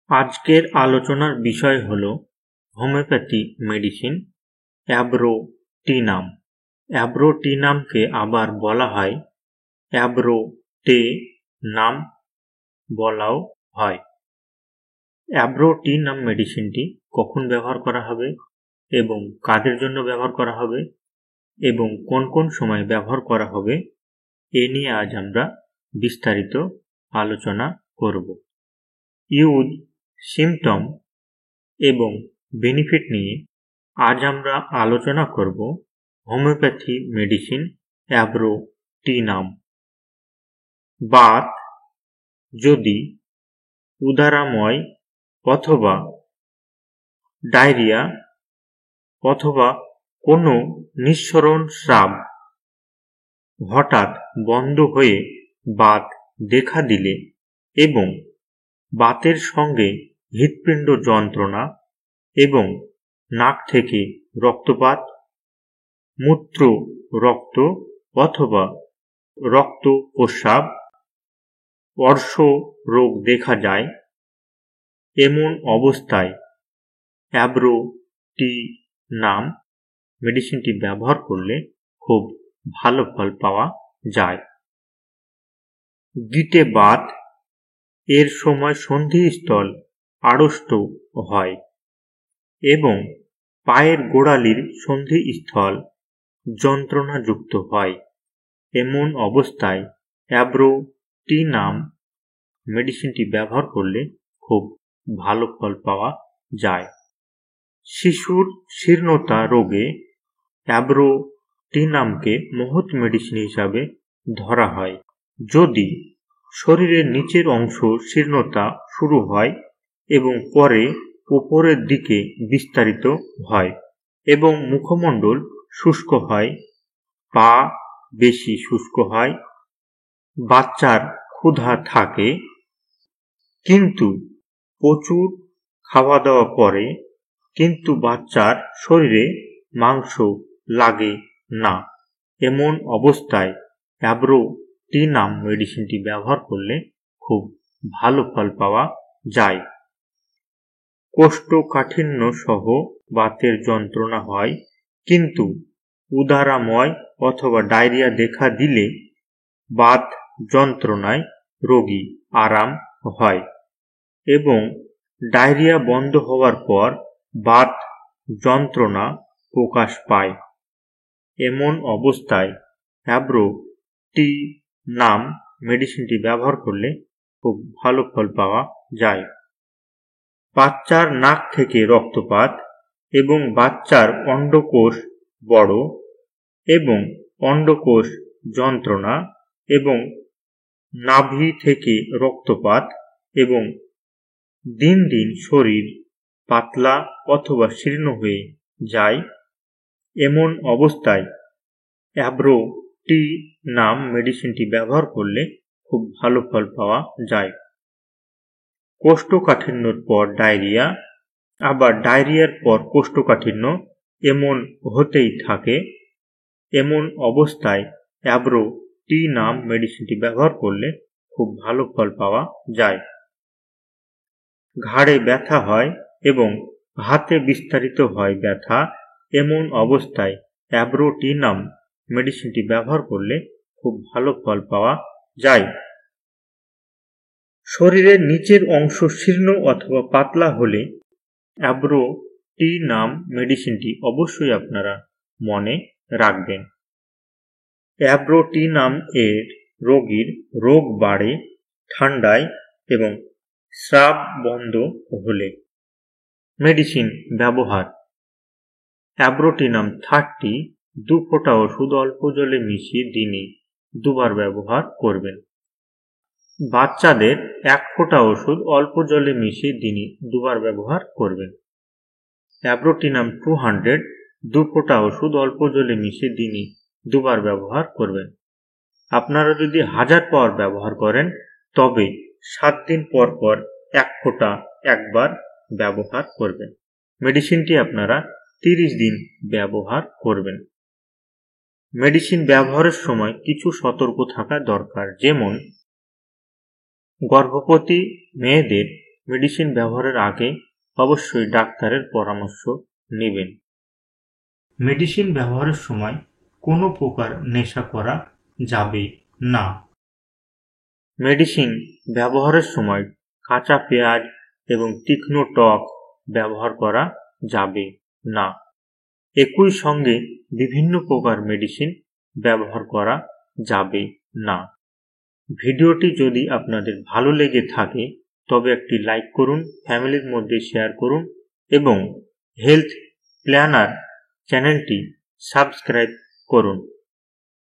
আজকের আলোচনার বিষয় হল হোমিওপ্যাথি মেডিসিন অ্যাব্রোটিনাম। অ্যাব্রোটিনামকে আবার বলা হয় অ্যাব্রোটেনাম বলাও হয়। অ্যাব্রোটিনাম মেডিসিনটি কখন ব্যবহার করা হবে এবং কাদের জন্য ব্যবহার করা হবে এবং কোন কোন সময় ব্যবহার করা হবে এ নিয়ে আজ আমরা বিস্তারিত আলোচনা করব। ইউজ, সিমটম এবং বেনিফিট নিয়ে আজ আমরা আলোচনা করব হোমিওপ্যাথি মেডিসিন অ্যাব্রোটিনাম। বাত যদি উদারাময় অথবা ডায়রিয়া অথবা কোনো নিঃসরণ স্রাব হঠাৎ বন্ধ হয়ে বাত দেখা দিলে এবং বাতের সঙ্গে হৃৎপিণ্ড যন্ত্রণা এবং নাক থেকে রক্তপাত, মূত্র রক্ত অথবা রক্ত প্রস্রাব, অর্শ রোগ দেখা যায়, এমন অবস্থায় অ্যাব্রোটিনাম মেডিসিনটি ব্যবহার করলে খুব ভালো ফল পাওয়া যায়। গিটে বাত এর সময় সন্ধিস্থল আড়ষ্ট হয় এবং পায়ের গোড়ালির সন্ধিস্থল যন্ত্রণাযুক্ত হয়, এমন অবস্থায় অ্যাব্রোটিনাম মেডিসিনটি ব্যবহার করলে খুব ভালো ফল পাওয়া যায়। শিশুর শীর্ণতা রোগে অ্যাব্রোটিনামকে মহৎ মেডিসিন হিসাবে ধরা হয়। যদি শরীরের নিচের অংশ শীর্ণতা শুরু হয় এবং পরে উপরের দিকে বিস্তারিত হয় এবং মুখমণ্ডল শুষ্ক হয়, পা বেশি শুষ্ক হয়, বাচ্চার ক্ষুধা থাকে কিন্তু প্রচুর খাওয়া দাওয়া করে কিন্তু বাচ্চার শরীরে মাংস লাগে না, এমন অবস্থায় অ্যাব্রোটিনাম মেডিসিনটি ব্যবহার করলে খুব ভালো ফল পাওয়া যায়। কোষ্ঠকাঠিন্য সহ বাতের যন্ত্রণা হয় কিন্তু উদারাময় অথবা ডায়রিয়া দেখা দিলে বাত যন্ত্রণায় রোগী আরাম হয় এবং ডায়রিয়া বন্ধ হওয়ার পর বাত যন্ত্রণা প্রকাশ পায়, এমন অবস্থায় অ্যাব্রোটিনাম মেডিসিনটি ব্যবহার করলে খুব ভালো ফল পাওয়া যায়। বাচ্চার নাক থেকে রক্তপাত এবং বাচ্চার অন্ডকোষ বড় এবং অন্ডকোষ যন্ত্রণা এবং নাভি থেকে রক্তপাত এবং দিন দিন শরীর পাতলা অথবা শীর্ণ হয়ে যায়, এমন অবস্থায় অ্যাব্রোটিনাম মেডিসিনটি ব্যবহার করলে খুব ভালো ফল পাওয়া যায়। কোষ্ঠকাঠিন্যর পর ডায়রিয়া, আবার ডায়রিয়ার পর কোষ্ঠকাঠিন্য এমন হতেই থাকে, এমন অবস্থায় অ্যাব্রোটিনাম মেডিসিনটি ব্যবহার করলে খুব ভালো ফল পাওয়া যায়। ঘাড়ে ব্যথা হয় এবং হাতে বিস্তারিত হয় ব্যথা, এমন অবস্থায় অ্যাব্রোটিনাম মেডিসিনটি ব্যবহার করলে খুব ভালো ফল পাওয়া যায়। শরীরের নিচের অংশ শীর্ণ অথবা পাতলা হলে অ্যাব্রোটিনাম মেডিসিনটি অবশ্যই আপনারা মনে রাখবেন। অ্যাব্রোটিনাম এর রোগীর রোগ বাড়ে ঠান্ডায় এবং স্রাব বন্ধ হলে। মেডিসিন ব্যবহার: অ্যাব্রোটিনাম 30 2 ফোঁটা ওষুধ অল্প জলে মিশিয়ে দিনে 2 বার ব্যবহার করবেন। বাচ্চাদের 1 ফোঁটা ওষুধ অল্প জলে মিশিয়ে দিনে 2 বার ব্যবহার করবেন। অ্যাব্রোটিনাম 200 2 ফোঁটা ওষুধ অল্প জলে মিশিয়ে দিনে 2 বার ব্যবহার করবেন। আপনারা যদি 1000 পাওয়ার ব্যবহার করেন তবে 7 দিন পর পর 1 ফোঁটা একবার ব্যবহার করবেন। মেডিসিনটি আপনারা 30 দিন ব্যবহার করবেন। মেডিসিন ব্যবহারের সময় কিছু সতর্ক থাকা দরকার, যেমন গর্ভবতী মেয়েদের মেডিসিন ব্যবহারের আগে অবশ্যই ডাক্তারের পরামর্শ নেবেন। মেডিসিন ব্যবহারের সময় কোনো প্রকার নেশা করা যাবে না। মেডিসিন ব্যবহারের সময় কাঁচা পেঁয়াজ এবং তীক্ষ্ণ টক ব্যবহার করা যাবে না। একই সঙ্গে বিভিন্ন প্রকার মেডিসিন ব্যবহার করা যাবে না। ভিডিওটি যদি আপনাদের ভালো লেগে থাকে তবে একটি লাইক করুন, ফ্যামিলির মধ্যে শেয়ার করুন এবং হেলথ প্ল্যানার চ্যানেলটি সাবস্ক্রাইব করুন।